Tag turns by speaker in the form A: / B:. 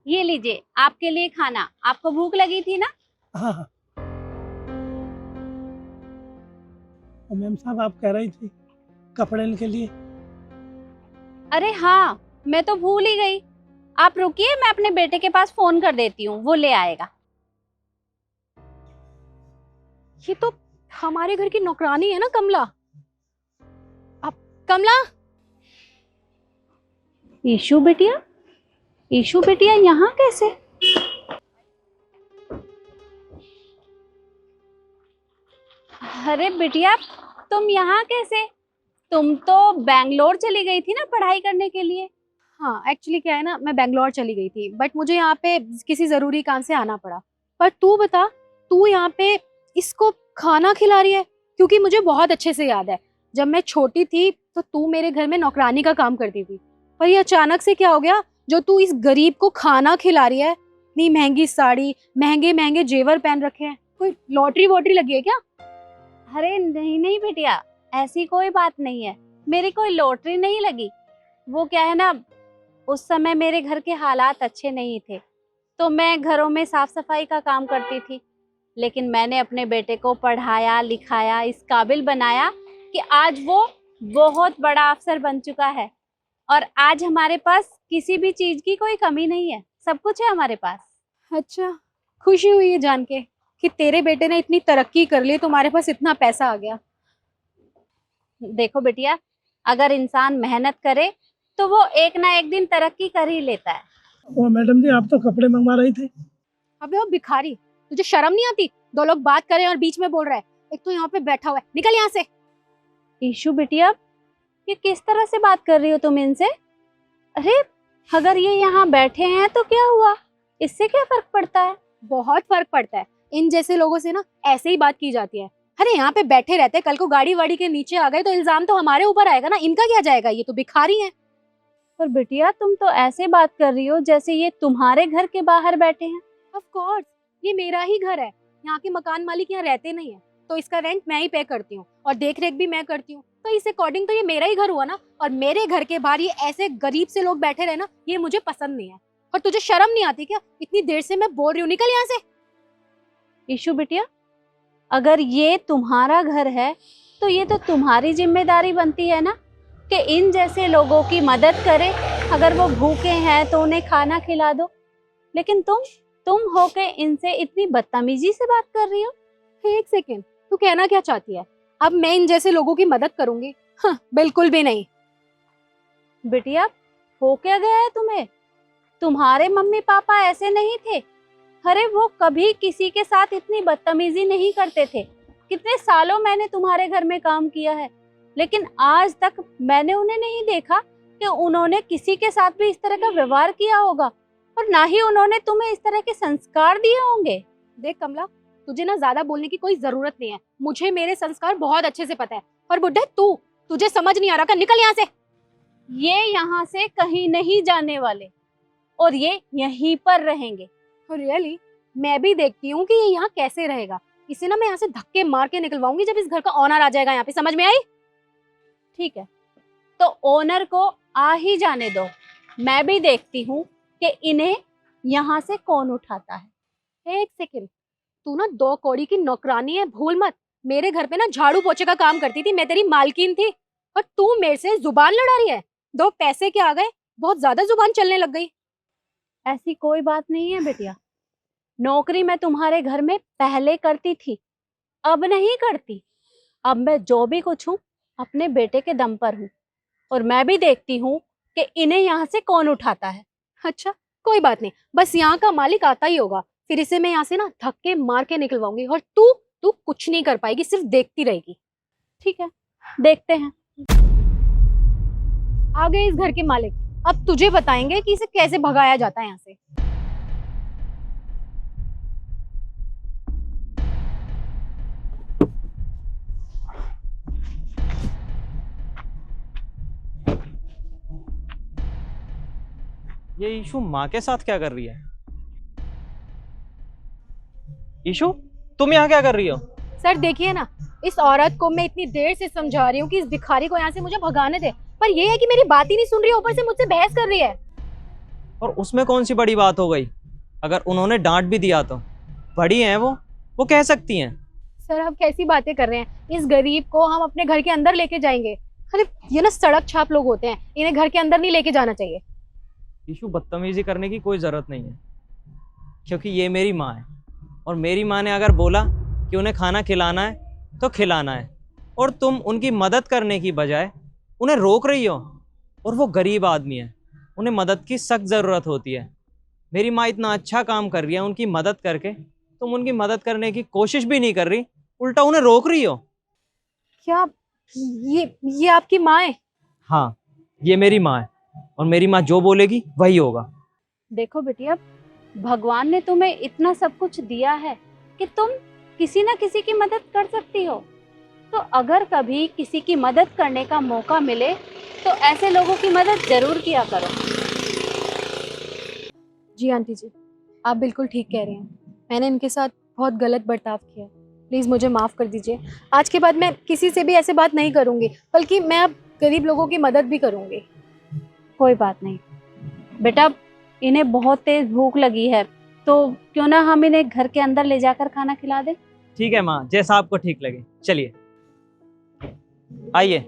A: ये लीजिए आपके लिए खाना। आपको भूख लगी थी ना?
B: हाँ हाँ। और मैम साहब आप कह रही थी कपड़े के लिए।
A: अरे हाँ, मैं तो भूल ही गई। आप रुकिए, मैं अपने बेटे के पास फोन कर देती हूँ, वो ले आएगा।
C: ये तो हमारे घर की नौकरानी है ना कमला। अब कमला,
A: ईशु बिटिया, ईशु बिटिया यहाँ कैसे? अरे बिटिया, तुम यहाँ कैसे? तुम तो बैंगलोर चली गई थी ना पढ़ाई करने के लिए।
C: हाँ एक्चुअली क्या है ना, मैं बेंगलोर चली गई थी बट मुझे यहाँ पे किसी जरूरी काम से आना पड़ा। पर तू बता, तू यहाँ पे इसको खाना खिला रही है? क्योंकि मुझे बहुत अच्छे से याद है जब मैं छोटी थी तो तू मेरे घर में नौकरानी का काम करती थी। पर ये अचानक से क्या हो गया जो तू इस गरीब को खाना खिला रही है? इतनी महंगी साड़ी, महंगे महंगे जेवर पहन रखे हैं, कोई लॉटरी वॉटरी लगी है क्या?
A: अरे नहीं नहीं बिटिया, ऐसी कोई बात नहीं है। मेरी कोई लॉटरी नहीं लगी। वो क्या है ना, उस समय मेरे घर के हालात अच्छे नहीं थे तो मैं घरों में साफ सफाई का काम करती थी। लेकिन मैंने अपने बेटे को पढ़ाया लिखाया, इस काबिल बनाया कि आज वो बहुत बड़ा अफसर बन चुका है। और आज हमारे पास किसी भी चीज की कोई कमी नहीं है, सब कुछ है हमारे पास।
C: अच्छा, खुशी हुई है जान के कि तेरे बेटे ने इतनी तरक्की कर ली, तुम्हारे पास इतना पैसा आ गया।
A: देखो बिटिया, अगर इंसान मेहनत करे तो वो एक ना एक दिन तरक्की कर ही लेता है।
B: ओ मैडम जी, आप तो कपड़े मंगवा रही थी।
C: अबे वो भिखारी, तुझे शर्म नहीं आती? दो लोग बात करें और बीच में बोल रहा है। एक तो यहाँ पे बैठा हुआ है, निकल यहाँ से।
A: ईशु बिटिया, ये किस तरह से बात कर रही हो तुम इनसे? अरे अगर ये यहाँ बैठे हैं तो क्या हुआ, इससे क्या फर्क पड़ता है?
C: बहुत फर्क पड़ता है। इन जैसे लोगों से ना ऐसे ही बात की जाती है। अरे यहाँ पे बैठे रहते, कल को गाड़ी वाड़ी के नीचे आ गए तो इल्जाम तो हमारे ऊपर आएगा ना, इनका क्या जाएगा? ये तो भिखारी हैं।
A: पर बिटिया तुम तो ऐसे बात कर रही हो जैसे ये तुम्हारे घर के बाहर बैठे हैं।
C: ऑफ कोर्स, ये मेरा ही घर है। यहाँ के मकान मालिक यहाँ रहते नहीं है तो इसका रेंट मैं ही पे करती हूँ और देख रेख भी मैं करती हूँ, तो इस अकॉर्डिंग तो ये मेरा ही घर हुआ ना। और मेरे घर के बाहर ये ऐसे गरीब से लोग बैठे रहे ना, ये मुझे पसंद नहीं है। और तुझे शर्म नहीं आती क्या? इतनी देर से मैं बोल रही हूँ, निकल यहाँ से।
A: ईशु बिटिया, अगर ये तुम्हारा घर है तो ये तो तुम्हारी जिम्मेदारी बनती है ना कि इन जैसे लोगों की मदद करे। अगर वो भूखे हैं तो उन्हें खाना खिला दो। लेकिन तुम होके इनसे इतनी बदतमीजी से बात कर रही हो।
C: एक सेकेंड, तू कहना क्या चाहती है? अब मैं इन जैसे लोगों की मदद करूंगी? हाँ, बिल्कुल भी नहीं।
A: बिटिया, हो क्या गया है तुम्हें? तुम्हारे मम्मी पापा ऐसे नहीं थे। अरे वो कभी किसी के साथ इतनी बदतमीजी नहीं करते थे। कितने सालों मैंने तुम्हारे घर में काम किया है, लेकिन आज तक मैंने उन्हें नहीं देखा कि उन्होंने किसी के साथ भी इस तरह का व्यवहार किया होगा, और ना ही उन्होंने तुम्हें इस तरह के संस्कार दिए होंगे।
C: देख कमला, तुझे ना ज्यादा बोलने की कोई जरूरत नहीं है। मुझे मेरे संस्कार बहुत अच्छे से पता है। और बुड्ढे तू, तुझे समझ नहीं आ रहा का? निकल यहाँ से।
A: ये यहाँ से कहीं नहीं जाने वाले और ये यहीं पर रहेंगे।
C: रियली? मैं भी देखती हूँ कि ये यहाँ कैसे रहेगा। इसे ना मैं यहाँ से धक्के मार के निकलवाऊंगी जब इस घर का ओनर आ जाएगा यहाँ पे, समझ में आई?
A: ठीक है, तो ओनर को आ ही जाने दो। मैं भी देखती हूँ कि इन्हें यहाँ से कौन उठाता है।
C: एक सेकेंड, तू ना 2 कौड़ी की नौकरानी है, भूल मत। मेरे घर पे ना झाड़ू पोछे का काम करती थी, मैं तेरी मालकिन थी। और तू मेरे से जुबान लड़ा रही है। 2 पैसे के आ गए, बहुत ज्यादा जुबान चलने लग गई।
A: ऐसी कोई बात नहीं है बिटिया। नौकरी मैं तुम्हारे घर में पहले करती थी, अब नहीं करती। अब मैं जो भी कुछ हूँ अपने बेटे के दम पर हूँ, और मैं भी देखती हूँ कि इन्हें यहाँ से कौन उठाता है।
C: अच्छा, कोई बात नहीं, बस यहाँ का मालिक आता ही होगा, फिर इसे मैं यहाँ से ना धक्के मार के निकलवाऊंगी। और तू तू कुछ नहीं कर पाएगी, सिर्फ देखती रहेगी।
A: ठीक है, देखते हैं।
C: आ गए इस घर के मालिक, अब तुझे बताएंगे कि इसे कैसे भगाया जाता है यहाँ से।
D: ये ईशु माँ के साथ क्या कर रही है? ईशु, तुम यहाँ क्या कर रही हो?
C: सर देखिए ना, इस औरत को मैं इतनी देर से समझा रही हूँ कि इस भिखारी को यहाँ से मुझे भगाने दे, पर ये है कि मेरी बात ही नहीं सुन रही है, ऊपर से मुझसे बहस कर रही है।
D: और उसमें कौन सी बड़ी बात हो गई? अगर उन्होंने डांट भी दिया तो बड़ी हैं वो कह सकती हैं।
C: सर आप कैसी बातें कर रहे हैं? इस गरीब को हम अपने घर के अंदर लेके जाएंगे। अरे ये ना सड़क छाप लोग होते हैं, इन्हें घर के अंदर नहीं लेके जाना चाहिए।
D: ईशु, बदतमीजी करने की कोई ज़रूरत नहीं है, क्योंकि ये मेरी माँ है और मेरी माँ ने अगर बोला कि उन्हें खाना खिलाना है तो खिलाना है, और तुम उनकी मदद करने की बजाय उन्हें रोक रही हो। और वो गरीब आदमी है, उन्हें मदद की सख्त ज़रूरत होती है। मेरी माँ इतना अच्छा काम कर रही है उनकी मदद करके, तुम उनकी मदद करने की कोशिश भी नहीं कर रही, उल्टा उन्हें रोक रही हो।
C: क्या ये आपकी माँ है?
D: हाँ, ये मेरी माँ है और मेरी माँ जो बोलेगी वही होगा।
A: देखो बिटिया, भगवान ने तुम्हें इतना सब कुछ दिया है कि तुम किसी ना किसी की मदद कर सकती हो। तो अगर कभी किसी की मदद करने का मौका मिले तो ऐसे लोगों की मदद जरूर किया करो।
C: जी आंटी जी, आप बिल्कुल ठीक कह रहे हैं। मैंने इनके साथ बहुत गलत बर्ताव किया, प्लीज़ मुझे माफ़ कर दीजिए। आज के बाद मैं किसी से भी ऐसे बात नहीं करूँगी, बल्कि मैं अब गरीब लोगों की मदद भी करूँगी।
A: कोई बात नहीं बेटा, इन्हें बहुत तेज भूख लगी है, तो क्यों ना हम इन्हें घर के अंदर ले जाकर खाना खिला दें।
D: ठीक है माँ, जैसा आपको ठीक लगे। चलिए आइए।